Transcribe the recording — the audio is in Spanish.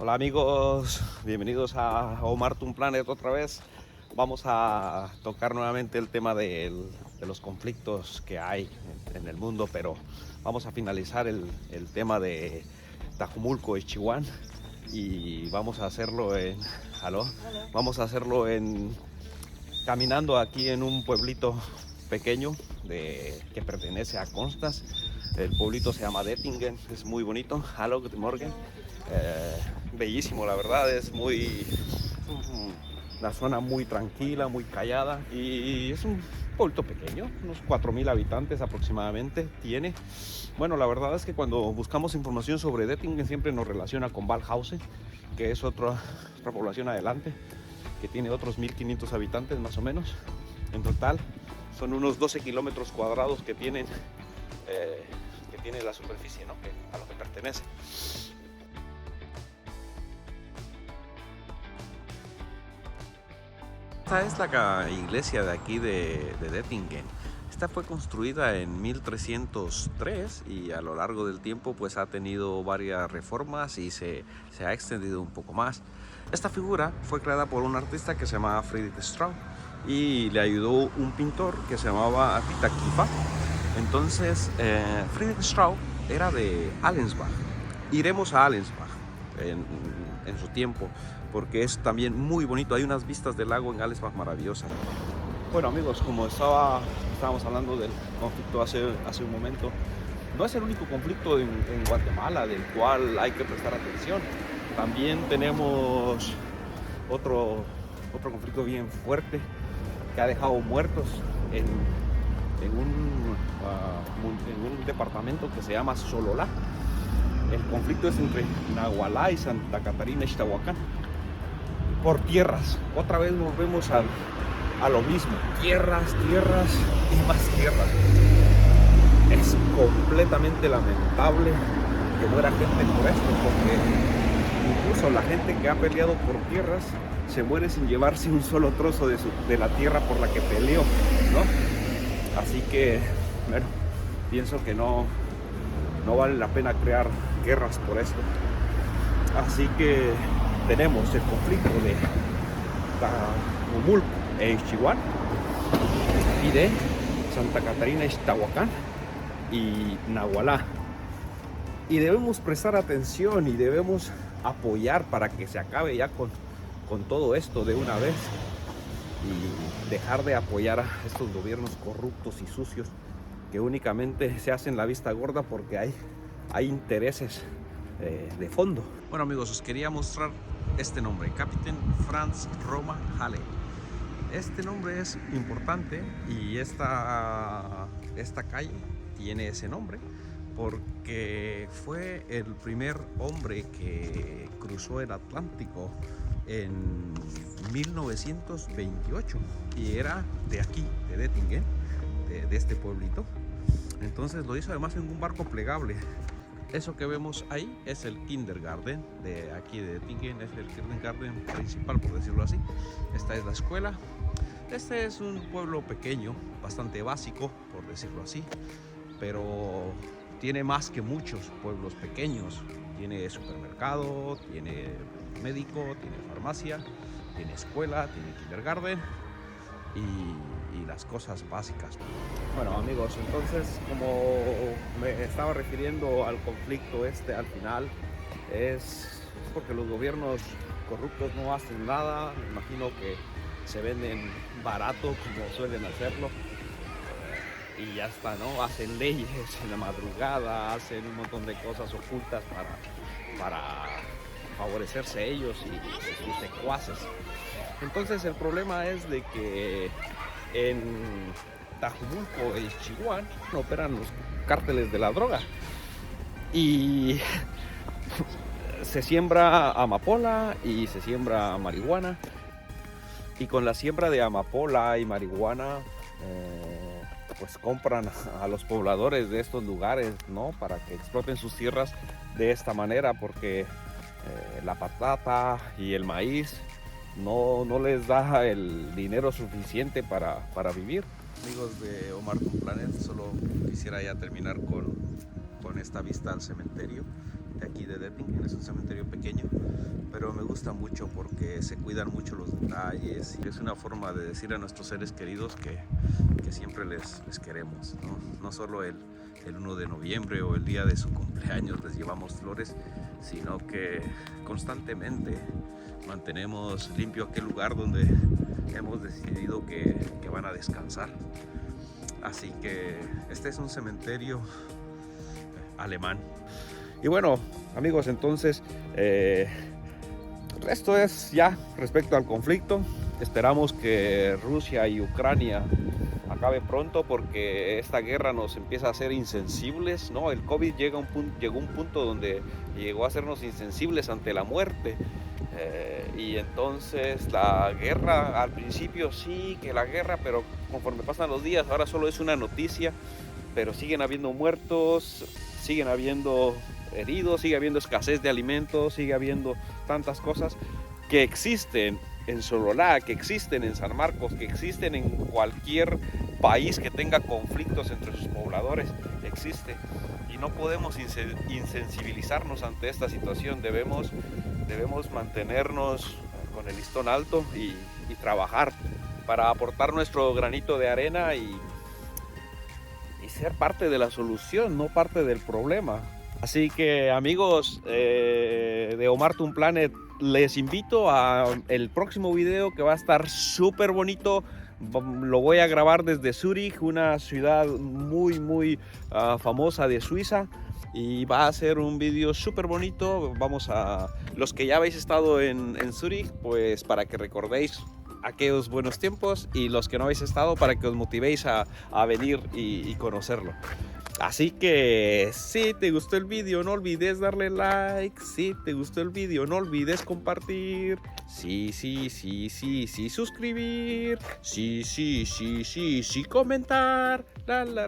Hola amigos, bienvenidos a Omar Toon Planet otra vez. Vamos a tocar nuevamente el tema de los conflictos que hay en el mundo, pero vamos a finalizar el tema de Tajumulco y Chihuahua y vamos a hacerlo en, ¿aló? Vamos a hacerlo caminando aquí en un pueblito pequeño que pertenece a Constas. El pueblito se llama Dettingen, es muy bonito. Hallo, guten Morgen. Bellísimo, la verdad, es una zona muy tranquila, muy callada y es un pueblito pequeño, unos 4.000 habitantes aproximadamente tiene. Bueno, la verdad es que cuando buscamos información sobre Dettingen siempre nos relaciona con Waldhausen, que es otra población adelante, que tiene otros 1.500 habitantes más o menos. En total son unos 12 kilómetros cuadrados que tiene la superficie, ¿no? A lo que pertenece. Esta es la iglesia de aquí de Dettingen. Esta fue construida en 1303 y a lo largo del tiempo pues ha tenido varias reformas y se ha extendido un poco más. Esta figura fue creada por un artista que se llamaba Friedrich Strauss y le ayudó un pintor que se llamaba Pita Kifa. Entonces Friedrich Strauss era de Allensbach. Iremos a Allensbach en su tiempo porque es también muy bonito. Hay unas vistas del lago en Allensbach maravillosas. Bueno amigos, como estábamos hablando del conflicto hace un momento, no es el único conflicto en Guatemala del cual hay que prestar atención. También tenemos otro conflicto bien fuerte que ha dejado muertos en un departamento que se llama Sololá. El conflicto es entre Nahualá y Santa Catarina Ixtahuacán por tierras. Otra vez volvemos a lo mismo, tierras y más tierras. Es completamente lamentable que muera gente por esto, porque incluso la gente que ha peleado por tierras se muere sin llevarse un solo trozo de la tierra por la que peleó, ¿no? Así que, bueno, pienso que no vale la pena crear guerras por esto. Así que tenemos el conflicto de Tajumulco e Chihuahua y de Santa Catarina Ixtahuacán y Nahualá. Y debemos prestar atención y debemos apoyar para que se acabe ya con todo esto de una vez y dejar de apoyar a estos gobiernos corruptos y sucios que únicamente se hacen la vista gorda porque hay intereses de fondo. Bueno amigos, os quería mostrar este nombre, Capitán Franz Roma Halle. Este nombre es importante y esta calle tiene ese nombre porque fue el primer hombre que cruzó el Atlántico en 1928 y era de aquí, de Dettingen, de este pueblito. Entonces lo hizo además en un barco plegable. Eso que vemos ahí es el kindergarten de aquí de Dettingen, es el kindergarten principal, por decirlo así. Esta es la escuela. Este es un pueblo pequeño, bastante básico, por decirlo así, pero tiene más que muchos pueblos pequeños. Tiene supermercado, tiene médico, tiene farmacia, tiene escuela, tiene kindergarten y las cosas básicas. Bueno amigos, entonces como me estaba refiriendo al conflicto al final es porque los gobiernos corruptos no hacen nada. Me imagino que se venden barato como suelen hacerlo y ya está, ¿no? Hacen leyes en la madrugada, hacen un montón de cosas ocultas para favorecerse ellos y sus secuaces. Entonces el problema es de que en Tajumulco y Chihuahua operan los cárteles de la droga y se siembra amapola y se siembra marihuana, y con la siembra de amapola y marihuana pues compran a los pobladores de estos lugares, ¿no? Para que exploten sus tierras de esta manera, porque la patata y el maíz no les da el dinero suficiente para vivir. Amigos de Omar Toon Planet, solo quisiera ya terminar con esta vista al cementerio. de aquí de Dettingen. Es un cementerio pequeño, pero me gusta mucho porque se cuidan mucho los detalles y es una forma de decir a nuestros seres queridos que siempre les queremos, ¿no? No solo el 1 de noviembre o el día de su cumpleaños les llevamos flores, sino que constantemente mantenemos limpio aquel lugar donde hemos decidido que van a descansar. Así que este es un cementerio alemán. Y bueno, amigos, entonces esto es ya respecto al conflicto. Esperamos que Rusia y Ucrania acabe pronto, porque esta guerra nos empieza a hacer insensibles, ¿no? El COVID llegó a un punto donde llegó a hacernos insensibles ante la muerte. Y entonces la guerra, al principio sí que la guerra, pero conforme pasan los días ahora solo es una noticia, pero siguen habiendo muertos, siguen habiendo heridos, sigue habiendo escasez de alimentos, sigue habiendo tantas cosas que existen en Sololá, que existen en San Marcos, que existen en cualquier país que tenga conflictos entre sus pobladores, existe. Y no podemos insensibilizarnos ante esta situación. Debemos mantenernos con el listón alto y trabajar para aportar nuestro granito de arena y ser parte de la solución, no parte del problema. Así que, amigos de Omartum Planet, les invito a el próximo video, que va a estar súper bonito. Lo voy a grabar desde Zúrich, una ciudad muy famosa de Suiza, y va a ser un video súper bonito. Vamos a los que ya habéis estado en Zúrich, pues para que recordéis aquellos buenos tiempos, y los que no habéis estado, para que os motivéis a venir y conocerlo. Así que si te gustó el vídeo, no olvides darle like. Si te gustó el vídeo, no olvides compartir. Sí, suscribir. Sí, comentar. La.